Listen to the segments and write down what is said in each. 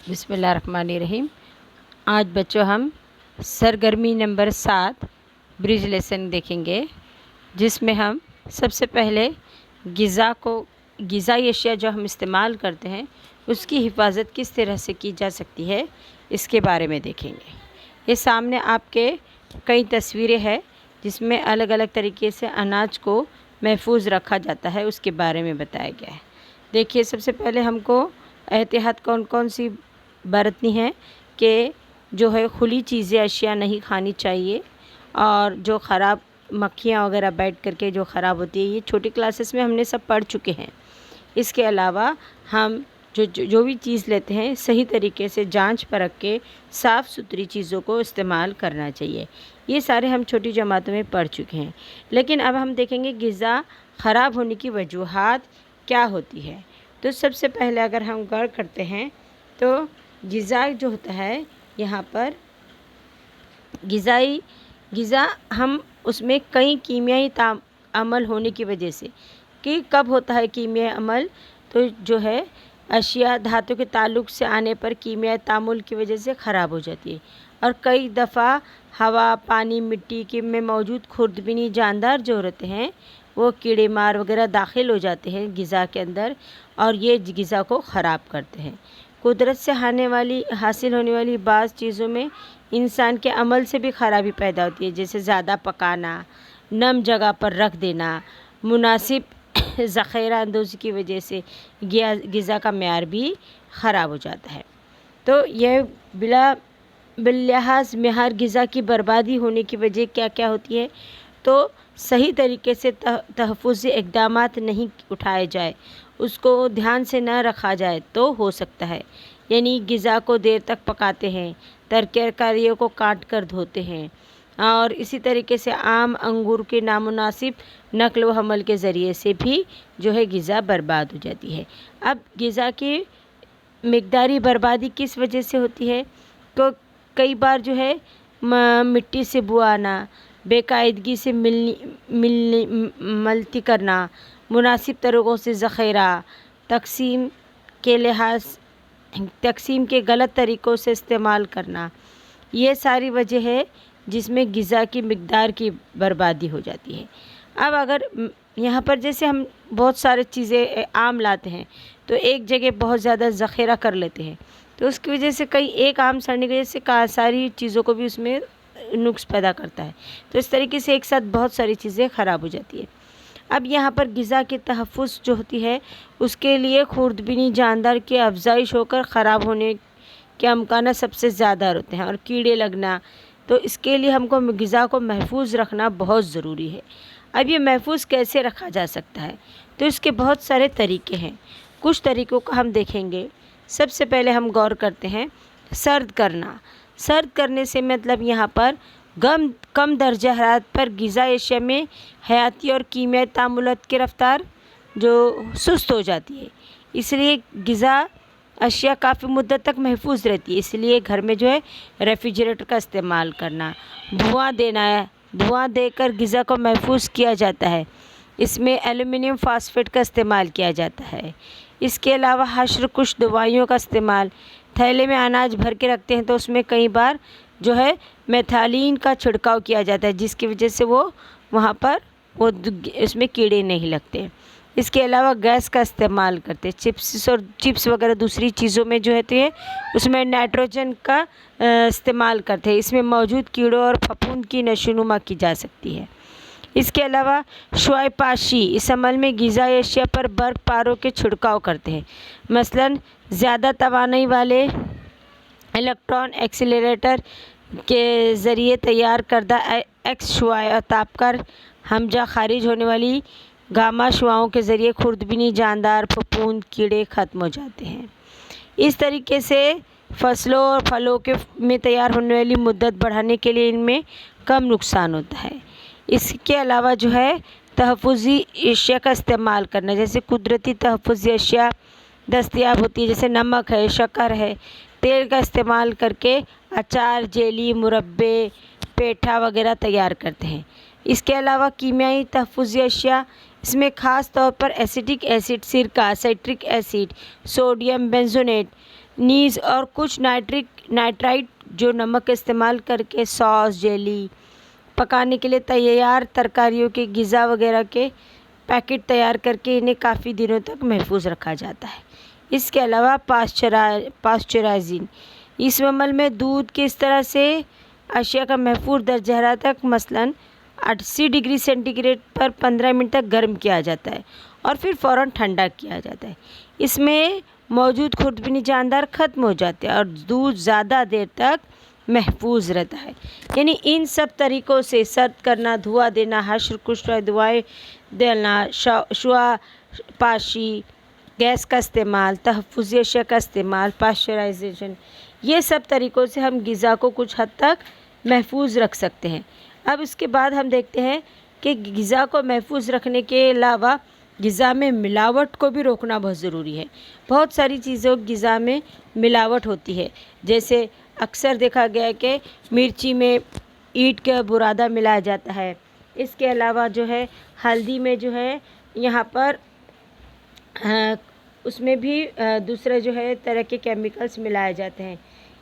بسم اللہ الرحمن الرحیم۔ آج بچوں ہم سرگرمی نمبر 7 برج لیسن دیکھیں گے، جس میں ہم سب سے پہلے غذائی اشیاء جو ہم استعمال کرتے ہیں اس کی حفاظت کس طرح سے کی جا سکتی ہے اس کے بارے میں دیکھیں گے۔ یہ سامنے آپ کے کئی تصویریں ہیں جس میں الگ الگ طریقے سے اناج کو محفوظ رکھا جاتا ہے، اس کے بارے میں بتایا گیا ہے۔ دیکھیے، سب سے پہلے ہم کو احتیاط کون سی برتنی ہے کہ جو ہے کھلی چیزیں اشیاء نہیں کھانی چاہیے، اور جو خراب مکھیاں وغیرہ بیٹھ کر کے جو خراب ہوتی ہے، یہ چھوٹی کلاسز میں ہم نے سب پڑھ چکے ہیں۔ اس کے علاوہ ہم جو بھی چیز لیتے ہیں صحیح طریقے سے جانچ پرکھ کے صاف ستھری چیزوں کو استعمال کرنا چاہیے۔ یہ سارے ہم چھوٹی جماعتوں میں پڑھ چکے ہیں، لیکن اب ہم دیکھیں گے غذا خراب ہونے کی وجوہات کیا ہوتی ہے۔ تو سب سے پہلے اگر ہم غور کرتے ہیں تو غذا جو ہوتا ہے، یہاں پر غذا ہم اس میں کئی کیمیائی عمل ہونے کی وجہ سے، کہ کب ہوتا ہے کیمیائی عمل، تو جو ہے اشیاء دھاتوں کے تعلق سے آنے پر کیمیائی تعامل کی وجہ سے خراب ہو جاتی ہے، اور کئی دفعہ ہوا، پانی، مٹی کے میں موجود خوردبینی جاندار جو رہتے ہیں وہ کیڑے مار وغیرہ داخل ہو جاتے ہیں غذا کے اندر، اور یہ غذا کو خراب کرتے ہیں۔ قدرت سے حاصل ہونے والی بعض چیزوں میں انسان کے عمل سے بھی خرابی پیدا ہوتی ہے، جیسے زیادہ پکانا، نم جگہ پر رکھ دینا، مناسب ذخیرہ اندوزی کی وجہ سے غذا کا معیار بھی خراب ہو جاتا ہے۔ تو یہ باللحاظ معیار غذا کی بربادی ہونے کی وجہ کیا کیا ہوتی ہے، تو صحیح طریقے سے تحفظی اقدامات نہیں اٹھائے جائے، اس کو دھیان سے نہ رکھا جائے تو ہو سکتا ہے۔ یعنی غذا کو دیر تک پکاتے ہیں، ترکاریوں کو کاٹ کر دھوتے ہیں، اور اسی طریقے سے آم انگور کے نامناسب نقل و حمل کے ذریعے سے بھی جو ہے غذا برباد ہو جاتی ہے۔ اب غذا کی مقداری بربادی کس وجہ سے ہوتی ہے، تو کئی بار جو ہے مٹی سے بو آنا، بے قاعدگی سے ملتی کرنا، مناسب طریقوں سے ذخیرہ، تقسیم کے غلط طریقوں سے استعمال کرنا، یہ ساری وجہ ہے جس میں غذا کی مقدار کی بربادی ہو جاتی ہے۔ اب اگر یہاں پر جیسے ہم بہت سارے چیزیں آم لاتے ہیں تو ایک جگہ بہت زیادہ ذخیرہ کر لیتے ہیں، تو اس کی وجہ سے ایک آم سڑنے کی وجہ سے ساری چیزوں کو بھی اس میں نقص پیدا کرتا ہے، تو اس طریقے سے ایک ساتھ بہت ساری چیزیں خراب ہو جاتی ہیں۔ اب یہاں پر غذا کے تحفظ جو ہوتی ہے، اس کے لیے خوردبینی جاندار کی افزائش ہو کر خراب ہونے کے امکانات سب سے زیادہ ہوتے ہیں، اور کیڑے لگنا، تو اس کے لیے ہم کو غذا کو محفوظ رکھنا بہت ضروری ہے۔ اب یہ محفوظ کیسے رکھا جا سکتا ہے، تو اس کے بہت سارے طریقے ہیں۔ کچھ طریقوں کو ہم دیکھیں گے۔ سب سے پہلے ہم غور کرتے ہیں سرد کرنا۔ سرد کرنے سے مطلب یہاں پر کم درجہ حرارت پر غذائی اشیاء میں حیاتی اور کیمیائی تعاملات کی رفتار جو سست ہو جاتی ہے، اس لیے غذا اشیاء کافی مدت تک محفوظ رہتی ہے۔ اس لیے گھر میں جو ہے ریفریجریٹر کا استعمال کرنا، دھواں دے کر غذا کو محفوظ کیا جاتا ہے، اس میں ایلومینیم فاسفیٹ کا استعمال کیا جاتا ہے۔ اس کے علاوہ حشر کش دوائیوں کا استعمال، تھیلے میں اناج بھر کے رکھتے ہیں تو اس میں کئی بار جو ہے میتھالین کا چھڑکاؤ کیا جاتا ہے، جس کی وجہ سے وہاں پر اس میں کیڑے نہیں لگتے۔ اس کے علاوہ گیس کا استعمال کرتے، چپس وغیرہ دوسری چیزوں میں جو ہے اس میں نائٹروجن کا استعمال کرتے ہیں، اس میں موجود کیڑوں اور پھپھوند کی نشوونما کی جا سکتی ہے۔ اس کے علاوہ شعاع پاشی، اس عمل میں غذائی اشیاء پر برق پاروں کے چھڑکاؤ کرتے ہیں، مثلاً زیادہ توانائی والے الیکٹران ایکسیلریٹر کے ذریعے تیار کردہ ایکس شعاع تاپ کر ہمجا خارج ہونے والی گاما شعاعوں کے ذریعے خوردبینی جاندار، پھپھوند، کیڑے ختم ہو جاتے ہیں۔ اس طریقے سے فصلوں اور پھلوں میں تیار ہونے والی مدت بڑھانے کے لیے ان میں کم نقصان ہوتا ہے۔ اس کے علاوہ جو ہے تحفظی اشیاء کا استعمال کرنا، جیسے قدرتی تحفظی اشیاء دستیاب ہوتی ہے، جیسے نمک ہے، شکر ہے، تیل کا استعمال کر کے اچار، جیلی، مربے، پیٹھا وغیرہ تیار کرتے ہیں۔ اس کے علاوہ کیمیائی تحفظی اشیاء، اس میں خاص طور پر ایسیٹک ایسڈ، سرکہ، سائٹرک ایسڈ، سوڈیم بینزونیٹ، نیز اور کچھ نائٹرائٹ جو نمک کا استعمال کر کے سوس، جیلی، پکانے کے لیے تیار ترکاریوں کے غذا وغیرہ کے پیکٹ تیار کر کے انہیں کافی دنوں تک محفوظ رکھا جاتا ہے۔ اس کے علاوہ پاسچرائزنگ، اس عمل میں دودھ کے اس طرح سے اشیاء کا محفوظ درجہ حرارت تک مثلاً 80 ڈگری سینٹی گریڈ پر 15 منٹ تک گرم کیا جاتا ہے اور پھر فوراً ٹھنڈا کیا جاتا ہے۔ اس میں موجود خوردبینی جاندار ختم ہو جاتے ہیں اور دودھ زیادہ دیر تک محفوظ رہتا ہے۔ یعنی ان سب طریقوں سے سرد کرنا، دھواں دینا، حشر کشی، دوائیں دینا، شعاع پاشی، گیس کا استعمال، تحفظی اشیاء کا استعمال، پاسچرائزیشن، یہ سب طریقوں سے ہم غذا کو کچھ حد تک محفوظ رکھ سکتے ہیں۔ اب اس کے بعد ہم دیکھتے ہیں کہ غذا کو محفوظ رکھنے کے علاوہ غذا میں ملاوٹ کو بھی روکنا بہت ضروری ہے۔ بہت ساری چیزوں غذا میں ملاوٹ ہوتی ہے، جیسے اکثر دیکھا گیا ہے کہ مرچی میں اینٹ کا برادہ ملایا جاتا ہے۔ اس کے علاوہ جو ہے ہلدی میں جو ہے یہاں پر اس میں بھی دوسرے جو ہے طرح کے کیمیکلز ملائے جاتے ہیں۔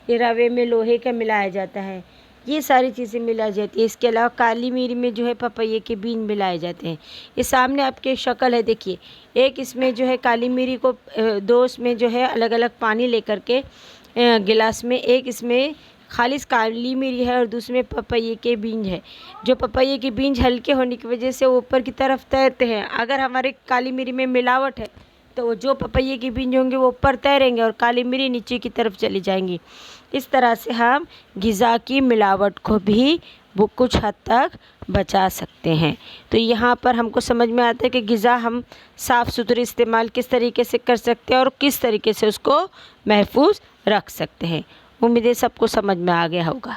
یہ روے میں لوہے کا ملایا جاتا ہے، یہ ساری چیزیں ملائی جاتی ہیں۔ اس کے علاوہ کالی میری میں جو ہے پپیے کے بین ملائے جاتے ہیں۔ یہ سامنے آپ کے شکل ہے، دیکھیے، ایک اس میں جو ہے کالی میری کو دو اس میں جو ہے الگ الگ پانی لے کر کے گلاس میں، ایک اس میں خالص کالی میری ہے اور دوسرے میں پپیے کے بیج ہے۔ جو پپیے کے بیج ہلکے ہونے کی وجہ سے اوپر کی طرف تیرتے ہیں۔ اگر ہمارے کالی میری میں ملاوٹ ہے تو جو پپیے کے بیج ہوں گے وہ اوپر تیریں گے اور کالی میری نیچے کی طرف چلی جائیں گی۔ اس طرح سے ہم غذا کی ملاوٹ کو بھی کچھ حد تک بچا سکتے ہیں۔ تو یہاں پر ہم کو سمجھ میں آتا ہے کہ غذا ہم صاف ستھری استعمال کس طریقے سے کر سکتے ہیں اور کس طریقے سے اس کو محفوظ رکھ سکتے ہیں۔ امید ہے سب کو سمجھ میں آ گیا ہوگا۔